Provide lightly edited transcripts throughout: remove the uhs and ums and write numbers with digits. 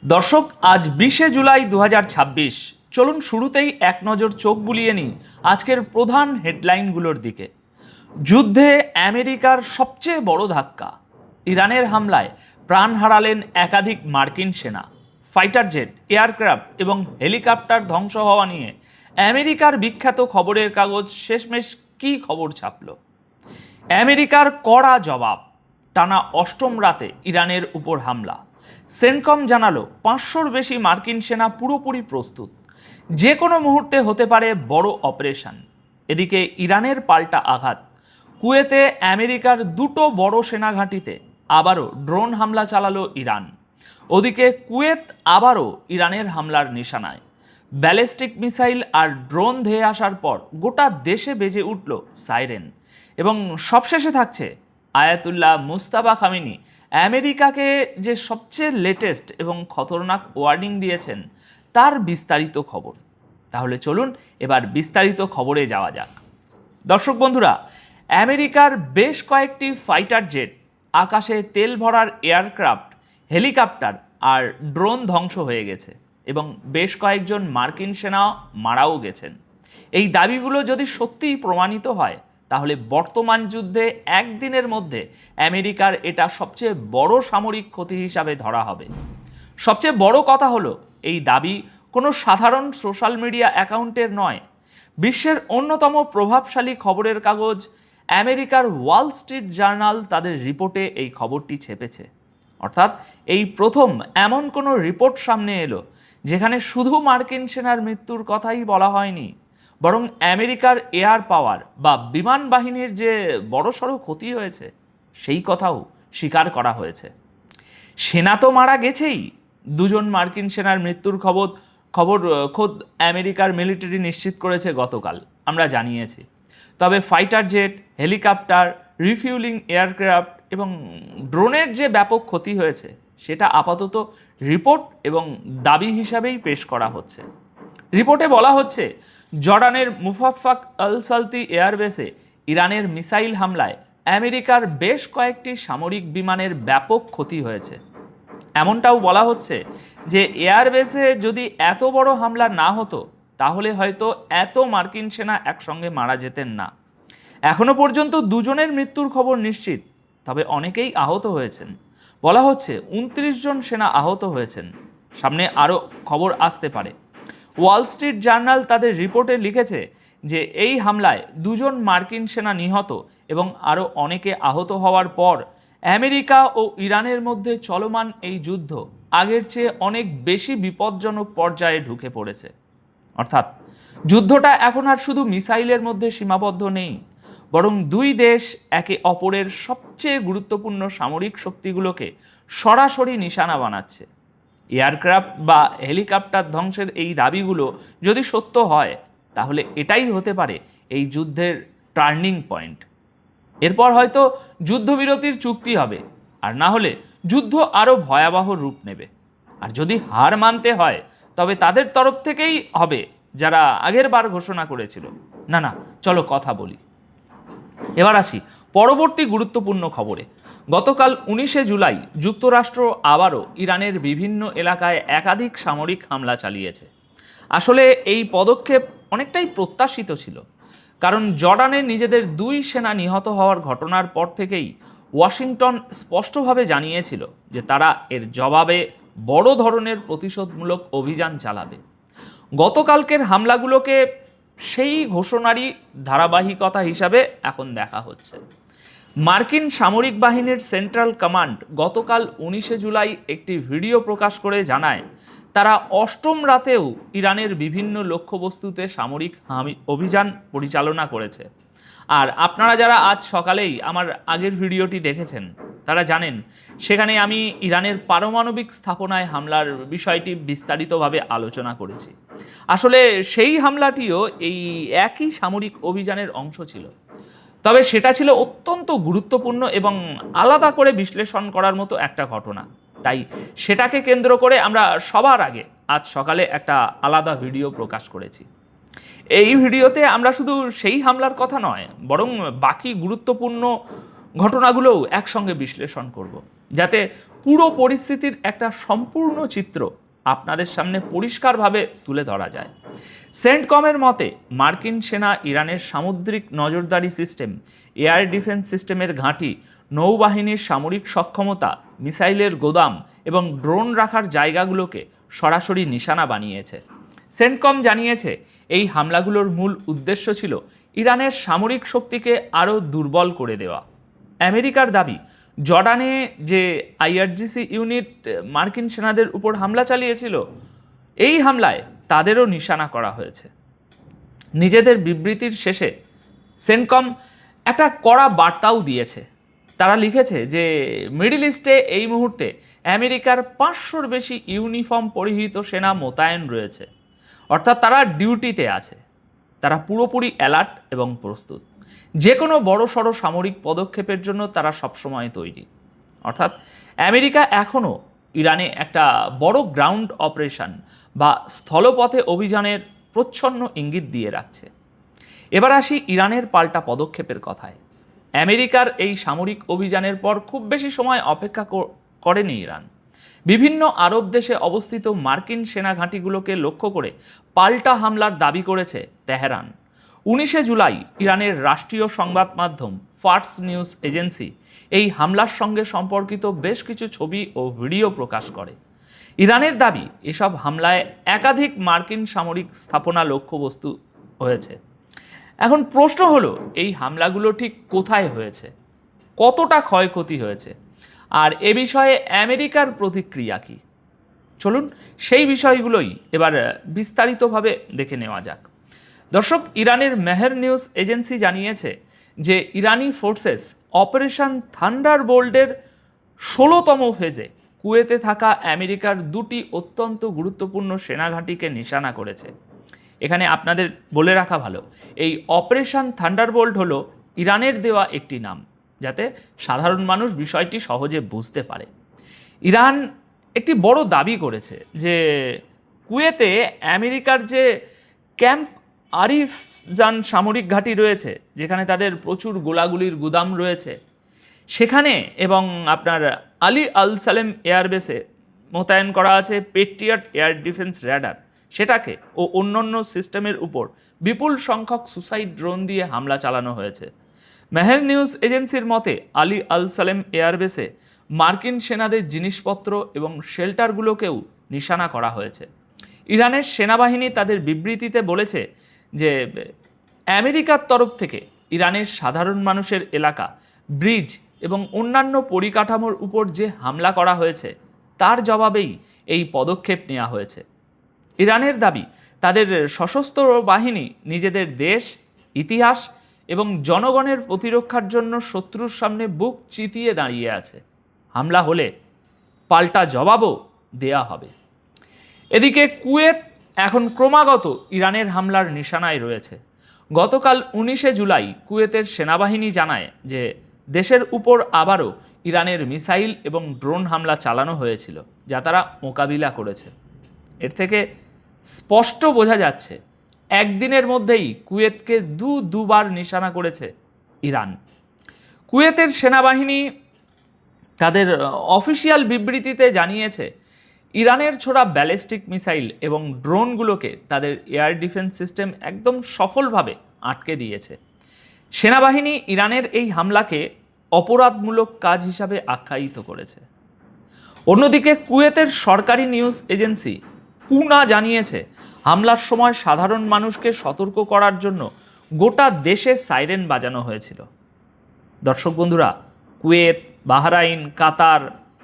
দর্শক, আজ 20শে জুলাই 2026। চলুন শুরুতেই এক নজর চোখ বুলিয়ে নিই আজকের প্রধান হেডলাইনগুলোর দিকে। যুদ্ধে আমেরিকার সবচেয়ে বড় ধাক্কা, ইরানের হামলায় প্রাণ হারালেন একাধিক মার্কিন সেনা। ফাইটার জেট, এয়ারক্রাফট এবং হেলিকপ্টার ধ্বংস হওয়া নিয়ে আমেরিকার বিখ্যাত খবরের কাগজ শেষমেশ কী খবর ছাপল? আমেরিকার কড়া জবাব, টানা অষ্টম রাতে ইরানের উপর হামলা। সেন্টকম জানালো 500-র বেশি মার্কিন সেনা পুরোপুরি প্রস্তুত, যে কোনো মুহূর্তে হতে পারে বড় অপারেশন। এদিকে ইরানের পাল্টা আঘাত, কুয়েতে আমেরিকার দুটো বড় সেনা ঘাঁটিতে আবারও ড্রোন হামলা চালালো ইরান। ওদিকে কুয়েত আবারও ইরানের হামলার নিশানায়। ব্যালিস্টিক মিসাইল আর ড্রোন ধেয়ে আসার পর গোটা দেশে বেজে উঠল সাইরেন। এবং সবশেষে থাকছে আয়াতুল্লাহ মুস্তাফা খামেনি আমেরিকাকে যে সবচেয়ে লেটেস্ট এবং খতরনাক ওয়ার্নিং দিয়েছেন তার বিস্তারিত খবর। তাহলে চলুন এবার বিস্তারিত খবরে যাওয়া যাক। দর্শক বন্ধুরা, আমেরিকার বেশ কয়েকটি ফাইটার জেট, আকাশে তেল ভরার এয়ারক্রাফট, হেলিকপ্টার আর ড্রোন ধ্বংস হয়ে গেছে এবং বেশ কয়েকজন মার্কিন সেনা মারাও গেছেন। এই দাবিগুলো যদি সত্যিই প্রমাণিত হয় তাহলে বর্তমান যুদ্ধে একদিনের মধ্যে আমেরিকার এটা সবচেয়ে বড় সামরিক ক্ষতি হিসাবে ধরা হবে। সবচেয়ে বড় কথা হলো, এই দাবি কোনো সাধারণ সোশ্যাল মিডিয়া অ্যাকাউন্টের নয়। বিশ্বের অন্যতম প্রভাবশালী খবরের কাগজ আমেরিকার ওয়াল স্ট্রিট জার্নাল তাদের রিপোর্টে এই খবরটি ছেপেছে। অর্থাৎ এই প্রথম এমন কোনো রিপোর্ট সামনে এলো যেখানে শুধু মার্কিন সেনার মৃত্যুর কথাই বলা হয়নি, বরং আমেরিকার এয়ার পাওয়ার বা বিমান বাহিনীর যে বড়সড় ক্ষতি হয়েছে সেই কথাও স্বীকার করা হয়েছে। সেনা তো মারা গেছেই, দুজন মার্কিন সেনার মৃত্যুর খবর খোদ আমেরিকার মিলিটারি নিশ্চিত করেছে গতকাল, আমরা জানিয়েছি। তবে fighter jet, helicopter, refuelling aircraft এবং ড্রোনের যে ব্যাপক ক্ষতি হয়েছে সেটা আপাতত রিপোর্ট এবং দাবি হিসাবেই পেশ করা হচ্ছে। রিপোর্টে বলা হচ্ছে, জর্ডানের মুফাফফাক আল সালতি এয়ারবেসে ইরানের মিসাইল হামলায় আমেরিকার বেশ কয়েকটি সামরিক বিমানের ব্যাপক ক্ষতি হয়েছে। এমনটাও বলা হচ্ছে যে এয়ারবেসে যদি এত বড় হামলা না হতো তাহলে হয়তো এত মার্কিন সেনা একসঙ্গে মারা যেতেন না। এখনো পর্যন্ত দুজনের মৃত্যুর খবর নিশ্চিত, তবে অনেকেই আহত হয়েছেন। বলা হচ্ছে 29 জন সেনা আহত হয়েছেন, সামনে আরও খবর আসতে পারে। ওয়াল স্ট্রিট জার্নাল তাদের রিপোর্টে লিখেছে যে এই হামলায় দুজন মার্কিন সেনা নিহত এবং আরও অনেকে আহত হওয়ার পর আমেরিকা ও ইরানের মধ্যে চলমান এই যুদ্ধ আগের চেয়ে অনেক বেশি বিপজ্জনক পর্যায়ে ঢুকে পড়েছে। অর্থাৎ যুদ্ধটা এখন আর শুধু মিসাইলের মধ্যে সীমাবদ্ধ নেই, বরং দুই দেশ একে অপরের সবচেয়ে গুরুত্বপূর্ণ সামরিক শক্তিগুলোকে সরাসরি নিশানা বানাচ্ছে। এয়ারক্রাফট বা হেলিকপ্টার ধ্বংসের এই দাবিগুলো যদি সত্য হয় তাহলে এটাই হতে পারে এই যুদ্ধের টার্নিং পয়েন্ট। এরপর হয়তো যুদ্ধবিরতির চুক্তি হবে, আর না হলে যুদ্ধ আরও ভয়াবহ রূপ নেবে। আর যদি হার মানতে হয় তবে তাদের তরফ থেকেই হবে, যারা আগের বার ঘোষণা করেছিল। না, চলো কথা বলি। এবার আসি পরবর্তী গুরুত্বপূর্ণ খবরে। গতকাল 19শে জুলাই যুক্তরাষ্ট্র আবারও ইরানের বিভিন্ন এলাকায় একাধিক সামরিক হামলা চালিয়েছে। আসলে এই পদক্ষেপ অনেকটাই প্রত্যাশিত ছিল, কারণ জর্ডানে নিজেদের দুই সেনা নিহত হওয়ার ঘটনার পর থেকেই ওয়াশিংটন স্পষ্টভাবে জানিয়েছিল যে তারা এর জবাবে বড় ধরনের প্রতিশোধমূলক অভিযান চালাবে। গতকালকের হামলাগুলোকে সেই ঘোষণারই ধারাবাহিকতা হিসাবে এখন দেখা হচ্ছে। মার্কিন সামরিক বাহিনীর সেন্ট্রাল কমান্ড গতকাল 19শে জুলাই একটি ভিডিও প্রকাশ করে জানায় তারা অষ্টম রাতেও ইরানের বিভিন্ন লক্ষ্যবস্তুতে সামরিক অভিযান পরিচালনা করেছে। আর আপনারা যারা আজ সকালেই আমার আগের ভিডিওটি দেখেছেন তারা জানেন সেখানে আমি ইরানের পারমাণবিক স্থাপনায় হামলার বিষয়টি বিস্তারিতভাবে আলোচনা করেছি। আসলে সেই হামলাটিও এই একই সামরিক অভিযানের অংশ ছিল, তবে সেটা ছিল অত্যন্ত গুরুত্বপূর্ণ এবং আলাদা করে বিশ্লেষণ করার মতো একটা ঘটনা। তাই সেটাকে কেন্দ্র করে আমরা সবার আগে আজ সকালে একটা আলাদা ভিডিও প্রকাশ করেছি। এই ভিডিওতে আমরা শুধু সেই হামলার কথা নয়, বরং বাকি গুরুত্বপূর্ণ ঘটনাগুলোও একসঙ্গে বিশ্লেষণ করব, যাতে পুরো পরিস্থিতির একটা সম্পূর্ণ চিত্র আপনাদের সামনে পরিষ্কারভাবে তুলে ধরা যায়। সেন্টকমের মতে মার্কিন সেনা ইরানের সামুদ্রিক নজরদারি সিস্টেম, এয়ার ডিফেন্স সিস্টেমের ঘাঁটি, নৌবাহিনীর সামরিক সক্ষমতা, মিসাইলের গোদাম এবং ড্রোন রাখার জায়গাগুলোকে সরাসরি নিশানা বানিয়েছে। সেন্টকম জানিয়েছে এই হামলাগুলোর মূল উদ্দেশ্য ছিল ইরানের সামরিক শক্তিকে আরও দুর্বল করে দেওয়া। আমেরিকার দাবি, জর্ডানে যে আইআরজিসি ইউনিট মার্কিন সেনাদের উপর হামলা চালিয়েছিল, এই হামলায় তাদেরও নিশানা করা হয়েছে। নিজেদের বিবৃতির শেষে সেন্টকম একটা কড়া বার্তাও দিয়েছে। তারা লিখেছে যে মিডল ইস্টে এই মুহূর্তে আমেরিকার 500-র বেশি ইউনিফর্ম পরিহিত সেনা মোতায়েন রয়েছে, অর্থাৎ তারা ডিউটিতে আছে। তারা পুরোপুরি অ্যালার্ট এবং প্রস্তুত। যে কোনো বড়সড় সামরিক পদক্ষেপের জন্য তারা সবসময় তৈরি। অর্থাৎ আমেরিকা এখনও ইরানে একটা বড় গ্রাউন্ড অপারেশন বা স্থলপথে অভিযানের প্রচ্ছন্ন ইঙ্গিত দিয়ে রাখছে। এবার আসি ইরানের পাল্টা পদক্ষেপের কথায়। আমেরিকার এই সামরিক অভিযানের পর খুব বেশি সময় অপেক্ষা করেনি ইরান। বিভিন্ন আরব দেশে অবস্থিত মার্কিন সেনা ঘাঁটিগুলোকে লক্ষ্য করে পাল্টা হামলার দাবি করেছে তেহরান। 19 জুলাই ইরানের রাষ্ট্রীয় সংবাদ মাধ্যম ফার্স নিউজ এজেন্সি এই হামলার সঙ্গে সম্পর্কিত বেশ কিছু ছবি ও ভিডিও প্রকাশ করে। ইরানের দাবি, এসব হামলায় একাধিক মার্কিন সামরিক স্থাপনা লক্ষ্যবস্তু হয়েছে। এখন প্রশ্ন হলো, এই হামলাগুলো ঠিক কোথায় হয়েছে, কতটা ক্ষয়ক্ষতি হয়েছে, আর এ বিষয়ে আমেরিকার প্রতিক্রিয়া কী? চলুন সেই বিষয়গুলোই এবার বিস্তারিতভাবে দেখে নেওয়া যাক। দর্শক, ইরানের মেহের নিউজ এজেন্সি জানিয়েছে যে ইরানি ফোর্সেস অপারেশন থান্ডারবোল্টের 16তম ফেজে কুয়েতে থাকা আমেরিকার 2টি অত্যন্ত গুরুত্বপূর্ণ সেনাঘাঁটিকে নিশানা করেছে। এখানে আপনাদের বলে রাখা ভালো, এই অপারেশন থান্ডারবোল্ট হলো ইরানের দেওয়া একটি নাম, যাতে সাধারণ মানুষ বিষয়টি সহজে বুঝতে পারে। ইরান একটি বড় দাবি করেছে যে কুয়েতে আমেরিকার যে ক্যাম্প আরিফজান সামরিক ঘাঁটি রয়েছে, যেখানে তাদের প্রচুর গোলাগুলির গুদাম রয়েছে, সেখানে এবং আপনার আলী আল সালেম এয়ারবেসে মোতায়েন করা আছে পেট্রিয়ট এয়ার ডিফেন্স র্যাডার, সেটাকে ও অন্যান্য সিস্টেমের উপর বিপুল সংখ্যক সুসাইড ড্রোন দিয়ে হামলা চালানো হয়েছে। মেহের নিউজ এজেন্সির মতে আলী আল সালেম এয়ারবেসে মার্কিন সেনাদের জিনিসপত্র এবং শেল্টারগুলোকেও নিশানা করা হয়েছে। ইরানের সেনাবাহিনী তাদের বিবৃতিতে বলেছে যে আমেরিকার তরফ থেকে ইরানের সাধারণ মানুষের এলাকা, ব্রিজ এবং অন্যান্য পরিকাঠামোর উপর যে হামলা করা হয়েছে, তার জবাবেই এই পদক্ষেপ নেওয়া হয়েছে। ইরানের দাবি, তাদের সশস্ত্র বাহিনী নিজেদের দেশ, ইতিহাস এবং জনগণের প্রতিরক্ষার জন্য শত্রুর সামনে বুক চিতিয়ে দাঁড়িয়ে আছে। হামলা হলে পাল্টা জবাবও দেয়া হবে। এদিকে কুয়েত এখন ক্রমাগত ইরানের হামলার নিশানায় রয়েছে। গতকাল 19 জুলাই কুয়েতের সেনাবাহিনী জানায় যে দেশের উপর আবারও ইরানের মিসাইল এবং ড্রোন হামলা চালানো হয়েছিল, যা তারা মোকাবিলা করেছে। এর থেকে স্পষ্ট বোঝা যাচ্ছে একদিনের মধ্যেই কুয়েতকে দুবার নিশানা করেছে ইরান। কুয়েতের সেনাবাহিনী তাদের অফিসিয়াল বিবৃতিতে জানিয়েছে ইরানের ছোড়া ব্যালিস্টিক মিসাইল এবং ড্রোনগুলোকে তাদের এয়ার ডিফেন্স সিস্টেম একদম সফলভাবে আটকে দিয়েছে। সেনাবাহিনী ইরানের এই হামলাকে অপরাধমূলক কাজ হিসাবে আখ্যায়িত করেছে। অন্যদিকে কুয়েতের সরকারি নিউজ এজেন্সি কুনা জানিয়েছে হামলার সময় সাধারণ মানুষকে সতর্ক করার জন্য গোটা দেশে সাইরেন বাজানো হয়েছিল। দর্শক বন্ধুরা, কুয়েত, বাহরাইন, কাতার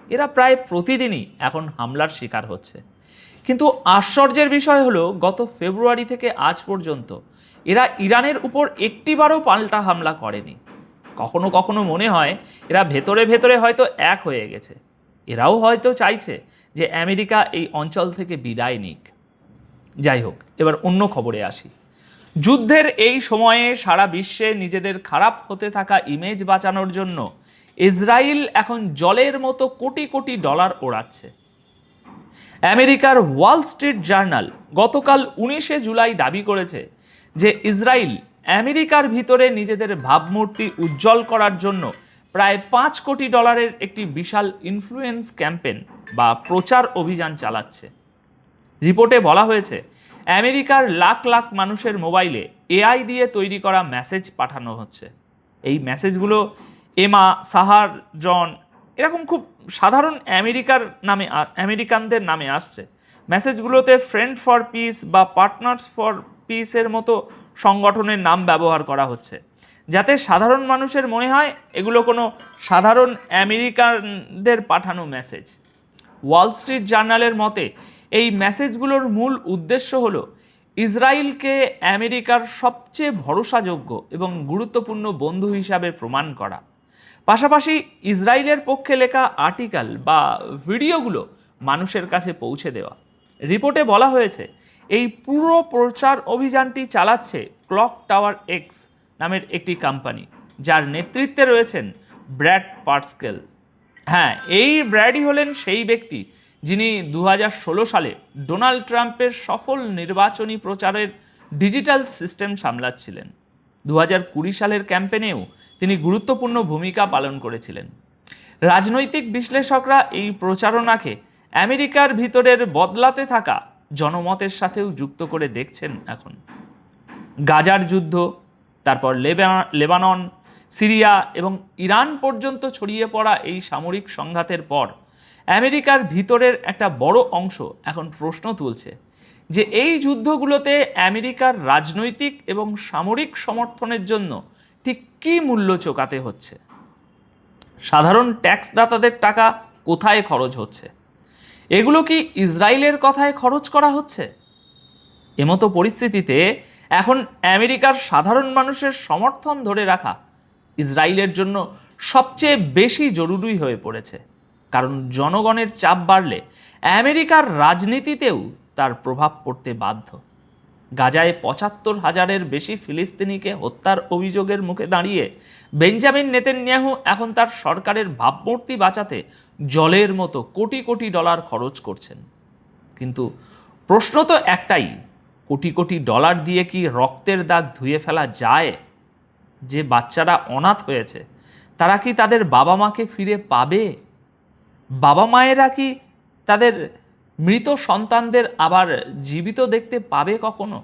এরা প্রায় প্রতিদিনই এখন হামলার শিকার হচ্ছে। কিন্তু আশ্চর্যের বিষয় হলো, গত ফেব্রুয়ারি থেকে আজ পর্যন্ত এরা ইরানের উপর একটিবারও পাল্টা হামলা করেনি। কখনো কখনো মনে হয় এরা ভেতরে ভেতরে হয়তো এক হয়ে গেছে। এরাও হয়তো চাইছে যে আমেরিকা এই অঞ্চল থেকে বিদায় নিক। যাই হোক, এবার অন্য খবরে আসি। যুদ্ধের এই সময়ে সারা বিশ্বে নিজেদের খারাপ হতে থাকা ইমেজ বাঁচানোর জন্য ইসরায়েল এখন জলের মতো কোটি কোটি ডলার ওড়াচ্ছে। আমেরিকার ওয়াল স্ট্রিট জার্নাল গতকাল 19 জুলাই দাবি করেছে যে ইসরায়েল আমেরিকার ভিতরে নিজেদের ভাবমূর্তি উজ্জ্বল করার জন্য প্রায় $5 কোটি একটি বিশাল ইনফ্লুয়েন্স ক্যাম্পেন বা প্রচার অভিযান চালাচ্ছে। রিপোর্টে বলা হয়েছে আমেরিকার লাখ লাখ মানুষের মোবাইলে এআই দিয়ে তৈরি করা মেসেজ পাঠানো হচ্ছে। এই মেসেজগুলো এমা, সাহার, জন এরকম খুব সাধারণ আমেরিকানদের নামে আসছে। মেসেজগুলোতে ফ্রেন্ড ফর পিস বা পার্টনার্স ফর পিসের মতো সংগঠনের নাম ব্যবহার করা হচ্ছে, যাতে সাধারণ মানুষের মনে হয় এগুলো কোনো সাধারণ আমেরিকানদের পাঠানো মেসেজ। ওয়াল স্ট্রিট জার্নালের মতে এই মেসেজগুলোর মূল উদ্দেশ্য হলো ইসরায়েলকে আমেরিকার সবচেয়ে ভরসাযোগ্য এবং গুরুত্বপূর্ণ বন্ধু হিসাবে প্রমাণ করা, পাশাপাশি ইসরায়েলের পক্ষে লেখা আর্টিকেল বা ভিডিওগুলো মানুষের কাছে পৌঁছে দেওয়া। রিপোর্টে বলা হয়েছে এই পুরো প্রচার অভিযানটি চালাচ্ছে ক্লক টাওয়ার এক্স নামের একটি কোম্পানি, যার নেতৃত্বে রয়েছেন ব্র্যাড পার্সকেল। হ্যাঁ, এই ব্র্যাডই হলেন সেই ব্যক্তি যিনি 2016 সালে ডোনাল্ড ট্রাম্পের সফল নির্বাচনী প্রচারের ডিজিটাল সিস্টেম সামলাচ্ছিলেন। 2020 সালের ক্যাম্পেনেও তিনি গুরুত্বপূর্ণ ভূমিকা পালন করেছিলেন। রাজনৈতিক বিশ্লেষকরা এই প্রচারণাকে আমেরিকার ভিতরের বদলাতে থাকা জনমতের সাথেও যুক্ত করে দেখছেন এখন। গাজার যুদ্ধ, তারপর লেবানন, সিরিয়া এবং ইরান পর্যন্ত ছড়িয়ে পড়া এই সামরিক সংঘাতের পর আমেরিকার ভিতরের একটা বড় অংশ এখন প্রশ্ন তুলছে যে এই যুদ্ধগুলোতে আমেরিকার রাজনৈতিক এবং সামরিক সমর্থনের জন্য ঠিক কী মূল্য চোকাতে হচ্ছে। সাধারণ ট্যাক্সদাতাদের টাকা কোথায় খরচ হচ্ছে? এগুলো কি ইসরায়েলের কথায় খরচ করা হচ্ছে? এমতো পরিস্থিতিতে এখন আমেরিকার সাধারণ মানুষের সমর্থন ধরে রাখা ইসরায়েলের জন্য সবচেয়ে বেশি জরুরি হয়ে পড়েছে, কারণ জনগণের চাপ বাড়লে আমেরিকার রাজনীতিতেও তার প্রভাব পড়তে বাধ্য। গাজায় 75,000-এর বেশি ফিলিস্তিনিকে হত্যার অভিযোগের মুখে দাঁড়িয়ে বেঞ্জামিন নেতানিয়াহু এখন তার সরকারের ভাবমূর্তি বাঁচাতে জলের মতো কোটি কোটি ডলার খরচ করছেন। কিন্তু প্রশ্ন তো একটাই, কোটি কোটি ডলার দিয়ে কি রক্তের দাগ ধুয়ে ফেলা যায়? যে বাচ্চারা অনাথ হয়েছে তারা কি তাদের বাবা মাকে ফিরে পাবে? বাবা মায়েরা কি তাদের মৃত সন্তানদের আবার জীবিত দেখতে পাবে কখনো?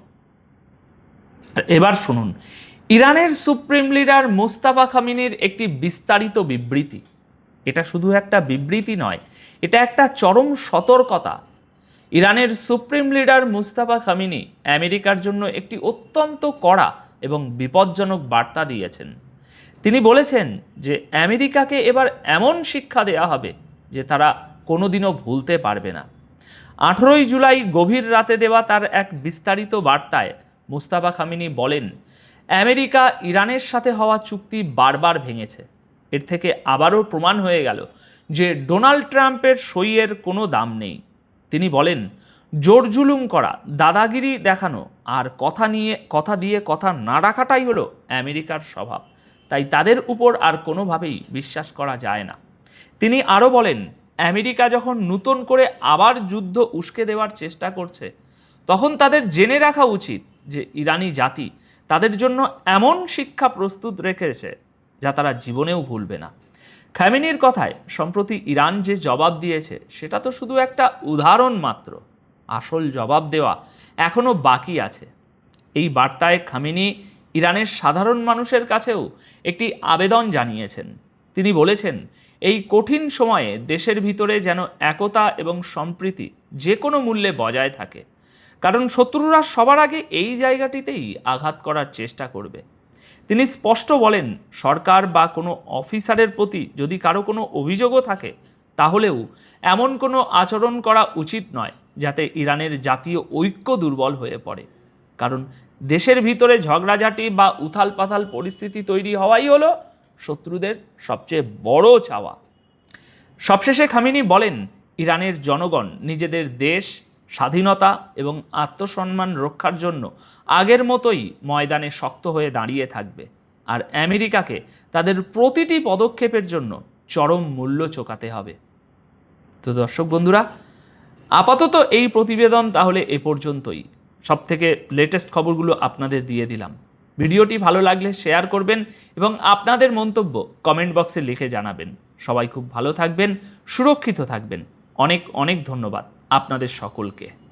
এবার শুনুন ইরানের সুপ্রিম লিডার মুস্তাফা খামেনির একটি বিস্তারিত বিবৃতি। এটা শুধু একটা বিবৃতি নয়, এটা একটা চরম সতর্কতা। ইরানের সুপ্রিম লিডার মুস্তাফা খামেনি আমেরিকার জন্য একটি অত্যন্ত কড়া এবং বিপজ্জনক বার্তা দিয়েছেন। তিনি বলেছেন যে আমেরিকাকে এবার এমন শিক্ষা দেওয়া হবে যে তারা কোনোদিনও ভুলতে পারবে না। 18 জুলাই গভীর রাতে দেওয়া তার এক বিস্তারিত বার্তায় মুস্তাফা খামেনি বলেন, আমেরিকা ইরানের সাথে হওয়া চুক্তি বারবার ভেঙেছে। এর থেকে আবারও প্রমাণ হয়ে গেল যে ডোনাল্ড ট্রাম্পের সইয়ের কোনো দাম নেই। তিনি বলেন, জোর জুলুম করা, দাদাগিরি দেখানো আর কথা দিয়ে কথা না রাখাটাই হলো আমেরিকার স্বভাব, তাই তাদের উপর আর কোনোভাবেই বিশ্বাস করা যায় না। তিনি আরও বলেন, আমেরিকা যখন নতুন করে আবার যুদ্ধ উস্কে দেওয়ার চেষ্টা করছে তখন তাদের জেনে রাখা উচিত যে ইরানি জাতি তাদের জন্য এমন শিক্ষা প্রস্তুত রেখেছে যা তারা জীবনেও ভুলবে না। খামেনির কথায় সম্প্রতি ইরান যে জবাব দিয়েছে সেটা তো শুধু একটা উদাহরণ মাত্র, আসল জবাব দেওয়া এখনও বাকি আছে। এই বার্তায় খামেনি ইরানের সাধারণ মানুষের কাছেও একটি আবেদন জানিয়েছেন। তিনি বলেছেন, এই কঠিন সময়ে দেশের ভিতরে যেন একতা এবং সম্প্রীতি যে কোনো মূল্যে বজায় থাকে, কারণ শত্রুরা সবার আগে এই জায়গাটিতেই আঘাত করার চেষ্টা করবে। তিনি স্পষ্ট বলেন, সরকার বা কোনো অফিসারের প্রতি যদি কারো কোনো অভিযোগও থাকে তাহলেও এমন কোনো আচরণ করা উচিত নয় যাতে ইরানের জাতীয় ঐক্য দুর্বল হয়ে পড়ে, কারণ দেশের ভিতরে ঝগড়াঝাটি বা উথাল পাথাল পরিস্থিতি তৈরি হওয়াই হলো শত্রুদের সবচেয়ে বড় চাওয়া। সবশেষে খামেনি বলেন, ইরানের জনগণ নিজেদের দেশ, স্বাধীনতা এবং আত্মসম্মান রক্ষার জন্য আগের মতোই ময়দানে শক্ত হয়ে দাঁড়িয়ে থাকবে, আর আমেরিকাকে তাদের প্রতিটি পদক্ষেপের জন্য চরম মূল্য চোকাতে হবে। তো দর্শক বন্ধুরা, আপাতত এই প্রতিবেদন তাহলে এ পর্যন্তই। সবথেকে লেটেস্ট খবরগুলো আপনাদের দিয়ে দিলাম। ভিডিওটি ভালো লাগলে শেয়ার করবেন এবং আপনাদের মন্তব্য কমেন্ট বক্সে লিখে জানাবেন। সবাই খুব ভালো থাকবেন, সুরক্ষিত থাকবেন। অনেক অনেক ধন্যবাদ আপনাদের সকলকে।